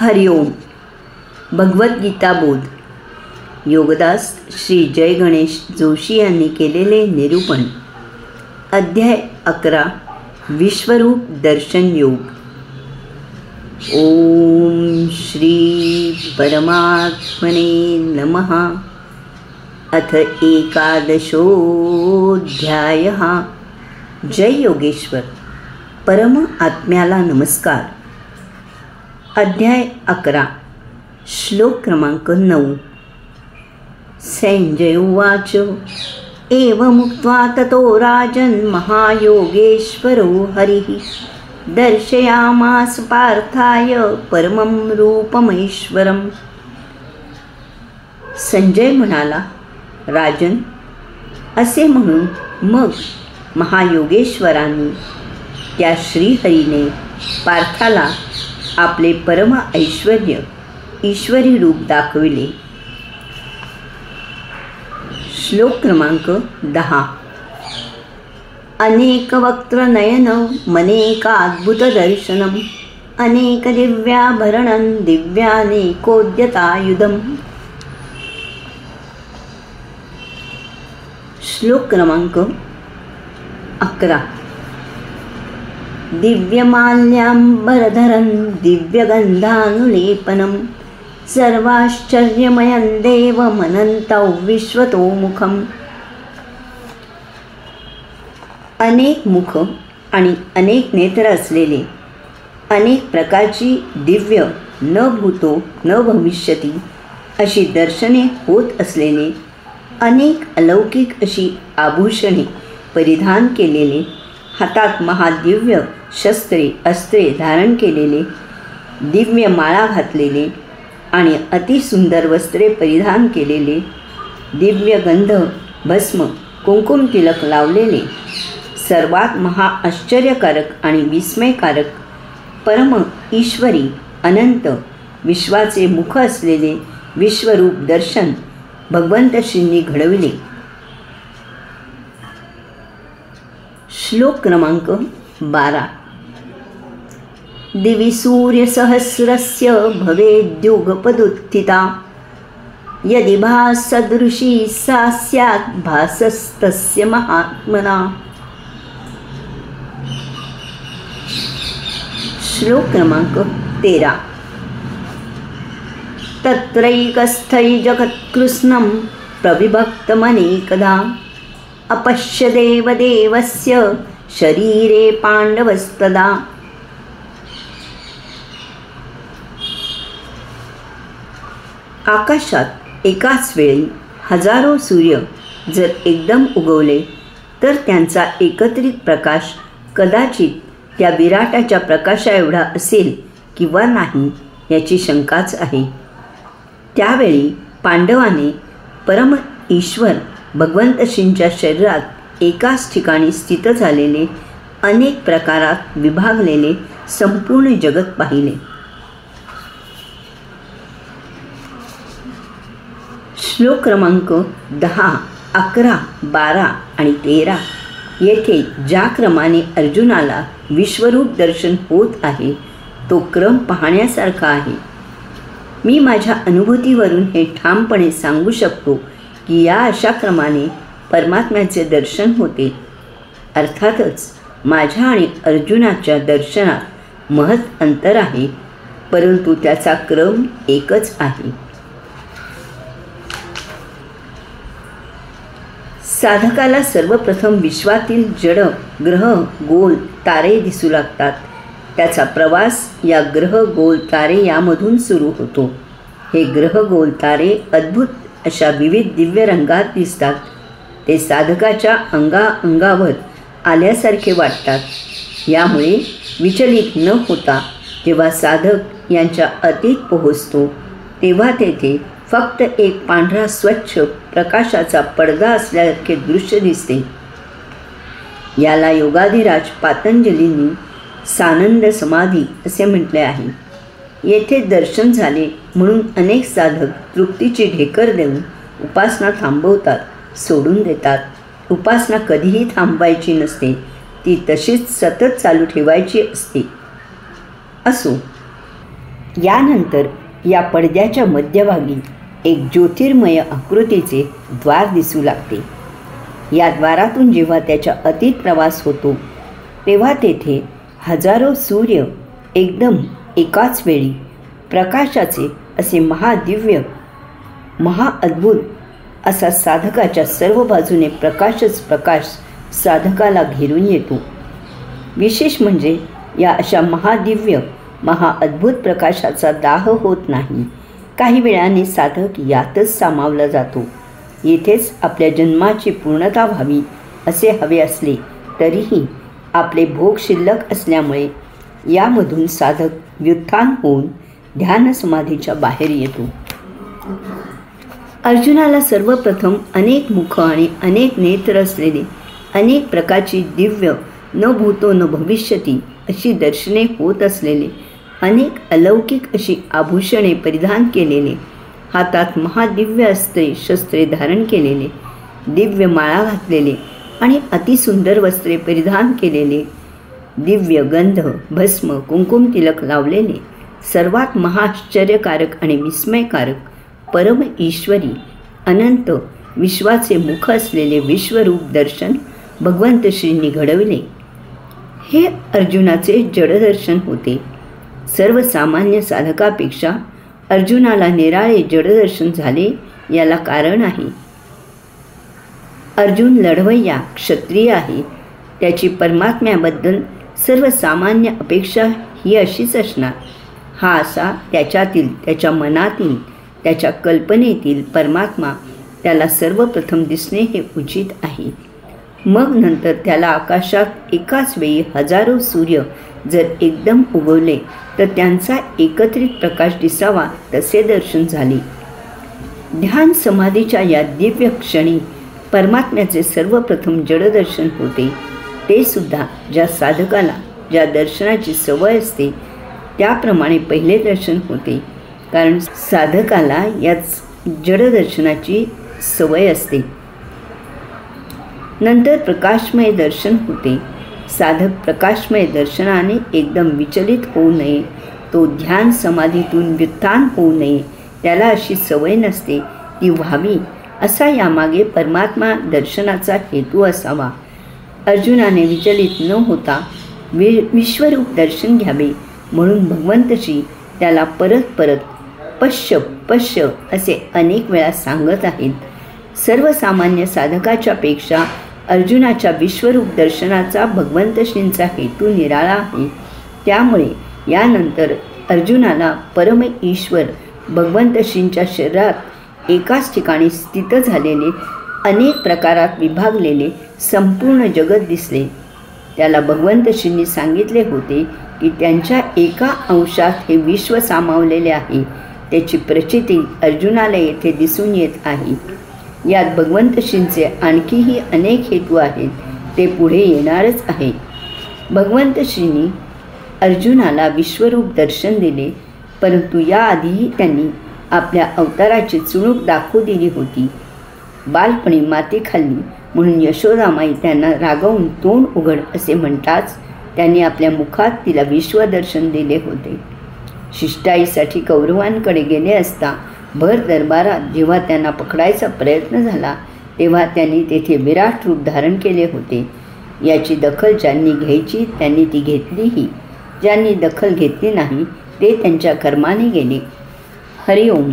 हरिओम. भगवद्गीता बोध. योगदास श्री जय गणेश जोशी यांनी केलेले निरूपण. अध्याय 11. विश्वरूप दर्शन योग. ओम श्री परमात्मने नमः. अथ एकादशोऽध्यायः. जय योगेश्वर. परम आत्म्याला नमस्कार. अध्याय 11. श्लोक क्रमांक 9. संजय उवाच. एवमुक्त्वा ततो राजन् महायोगेश्वरो हरिः दर्शयामास पार्थाय परमं रूपमैश्वरम्. संजय म्हणाला, राजन, असे म्हणून मग महायोगेश्वरांनी त्या श्रीहरीने पार्थाला आपले परम ऐश्वर्य ईश्वरी रूप दाखविले. श्लोक क्रमांक 10. अनेक वक्त्र नयन मनेकाद्भुत दर्शनम अनेक दिव्याभरणं दिव्यानेकोद्यतायुधम्. श्लोक क्रमांक 11. दिव्यमाल्याम्बरधरं दिव्यगन्धानुलेपनं सर्वाश्चर्यमयं देवमनन्तौ विश्वतोमुखम्. अनेक मुख आणि अनेक नेत्र असलेले, अनेक प्रकारची दिव्य न भूतो न भविष्यती अशी दर्शने होत असलेले, अनेक अलौकिक अशी आभूषणे परिधान केलेले, हातात महादिव्य शस्त्रे अस्त्रे धारण केलेले, दिव्य माळा घातलेले आणि अतिसुंदर वस्त्रे परिधान केलेले, दिव्य गंध भस्म कुंकुम तिलक लावलेले, सर्वात महा आश्चर्यकारक आणि विस्मयकारक परम ईश्वरी अनंत विश्वाचे मुख असलेले विश्वरूप दर्शन भगवंत श्रींनी घडविले. श्लोक क्रमांक 12. दिवि सूर्यसहस्रस्य भवेद्युगपदुत्थिता यदि भाससदृशी सा स्यात् भासस्तस्य महात्मना. श्लोक क्रमांक 13. तत्रैकस्थै जगत्कृत्स्नं प्रविभक्तमनेकधा अपश्य देवदेवस्य शरीरे पांडवस्तदा. आकाशात एकाच वेळी हजारो सूर्य जर एकदम उगवले तर त्यांचा एकत्रित प्रकाश कदाचित त्या विराटाच्या प्रकाशा एवढा असेल किंवा नाही याची शंकाच आहे. त्यावेळी पांडवाने परम ईश्वर भगवंत श्रींच्या शरीरात एकाच ठिकाणी स्थित झालेले, अनेक प्रकारात विभागलेले संपूर्ण जगत पाहिले. श्लोक क्रमांक 10, 11, 12 आणि 13 येथे ज्या क्रमाने अर्जुनाला विश्वरूप दर्शन होत आहे तो क्रम पाहण्यासारखा आहे. मी माझ्या अनुभूतीवरून हे ठामपणे सांगू शकतो की या अशा क्रमाने परमात्म्याचे दर्शन होते. अर्थातच माझ्या आणि अर्जुनाच्या दर्शनात महत् अंतर आहे, परंतु त्याचा क्रम एकच आहे. साधकाला सर्वप्रथम विश्वातील जड ग्रह गोल तारे दिसू लागतात. त्याचा प्रवास या ग्रह गोल तारे यामधून सुरू होतो. हे ग्रह गोल तारे अद्भुत अशा विविध दिव्य रंगात दिसतात. ते साधकाच्या अंगावर आल्यासारखे वाटतात. यामुळे विचलित न होता जेव्हा साधक यांच्या अतीत पोहोचतो तेव्हा तेथे फक्त एक पांढरा स्वच्छ प्रकाशाचा पडदा असल्यासारखे दृश्य दिसते. याला योगाधिराज पातंजलींनी सानंद समाधी असे म्हटले आहे. येथे दर्शन झाले म्हणून अनेक साधक तृप्तीची ढेकर देऊन उपासना थांबवतात, सोडून देतात. उपासना कधीही थांबवायची नसते, ती तशीच सतत चालू ठेवायची असते. असो, यानंतर या पडद्याच्या मध्यभागी एक ज्योतिर्मय आकृतीचे द्वार दिसू लागते. या द्वारातून जेव्हा त्याच्या अतीत प्रवास होतो तेव्हा तेथे हजारो सूर्य एकदम एकाच वेळी प्रकाशाचे असे महादिव्य महाअद्भुत असा साधकाच्या सर्व बाजूने प्रकाशच प्रकाश साधकाला घेरून येतो. विशेष म्हणजे या अशा महादिव्य महाअद्भुत प्रकाशाचा दाह होत नाही. काही वेळाने साधक यातच सामावला जातो. येथेच आपल्या जन्माची पूर्णता व्हावी असे हवे असले तरीही आपले भोग शिल्लक असल्यामुळे यामधून साधक व्युत्थान होऊन ध्यानसमाधीच्या बाहेर येतो. अर्जुनाला सर्वप्रथम अनेक मुख आणि अनेक नेत्र असलेले अनेक प्रकारची दिव्य न भूतो न भविष्यती अशी दर्शने होत असलेले अनेक अलौकिक अशी आभूषणे परिधान केलेले, हातात महादिव्य अस्त्रे शस्त्रे धारण केलेले, दिव्य माळा घातलेले आणि अतिसुंदर वस्त्रे परिधान केलेले, दिव्य गंध भस्म कुंकुम तिलक लावलेले, सर्वात महाआश्चर्यकारक आणि विस्मयकारक परम ईश्वरी अनंत विश्वाचे मुख असलेले विश्वरूप दर्शन भगवंत श्रींनी घडविले. हे अर्जुनाचे जडदर्शन होते. सर्वसामान्य साधकापेक्षा अर्जुनाला निराळे जडदर्शन झाले याला कारण आहे. अर्जुन लढवय्या क्षत्रिय आहे. त्याची परमात्म्याबद्दल सर्वसामान्य अपेक्षा ही अशीच असणार. हा असा त्याच्यातील त्याच्या मनातील त्याच्या कल्पनेतील परमात्मा त्याला सर्वप्रथम दिसणे हे उचित आहे. मग नंतर त्याला आकाशात एकाच वेळी हजारो सूर्य जर एकदम उगवले तर त्यांचा एकत्रित प्रकाश दिसावा तसे दर्शन झाले. ध्यान समाधीच्या या दिव्य क्षणी परमात्म्याचे सर्वप्रथम जडदर्शन होते. ते सुद्धा ज्या साधकाला ज्या दर्शनाची सवय असते त्याप्रमाणे पहिले दर्शन होते, कारण साधकाला याच जडदर्शनाची सवय असते. नंतर प्रकाशमय दर्शन होते. साधक प्रकाशमय दर्शनाने एकदम विचलित होऊ नये, तो ध्यान समाधीतून व्युत्थान होऊ नये, त्याला अशी सवय नसते, ती व्हावी असा यामागे परमात्मा दर्शनाचा हेतू असावा. अर्जुनाने विचलित न होता विश्वरूप दर्शन घ्यावे म्हणून भगवंत श्री त्याला परत परत पश्य पश्य असे अनेक वेळा सांगत आहेत. सर्वसामान्य साधकाच्या पेक्षा अर्जुनाच्या विश्वरूप दर्शनाचा भगवंत श्रींचा हेतू निराळा आहे. त्यामुळे यानंतर अर्जुनाला परम ईश्वर भगवंत श्रींच्या शरीरात एकाच ठिकाणी स्थित झालेले अनेक प्रकारात विभागलेले संपूर्ण जगत दिसले. त्याला भगवंत श्रींनी सांगितले होते की त्यांच्या एका अंशात हे विश्व सामावलेले आहे. त्याची प्रचिती अर्जुनाला येथे दिसून येत आहे. यात भगवंत श्रींचे आणखीही अनेक हेतू आहेत, ते पुढे येणारच आहे. भगवंत श्रींनी अर्जुनाला विश्वरूप दर्शन दिले, परंतु याआधीही त्यांनी आपल्या अवताराची चुणूक दाखवू दिली होती. बालपणी माती खाल्ली म्हणून यशोदामाई त्यांना रागावून तोंड उघड असे म्हणताच त्यांनी आपल्या मुखात तिला विश्वदर्शन दिले होते. शिष्टाईसाठी कौरवांकडे गेले असता भर दरबारात जेव्हा त्यांना पकडायचा प्रयत्न झाला तेव्हा त्यांनी तेथे विराट रूप धारण केले होते. याची दखल ज्यांनी घ्यायची त्यांनी ती घेतलीही. ज्यांनी दखल घेतली नाही ते त्यांच्या कर्माने गेले. हरिओम.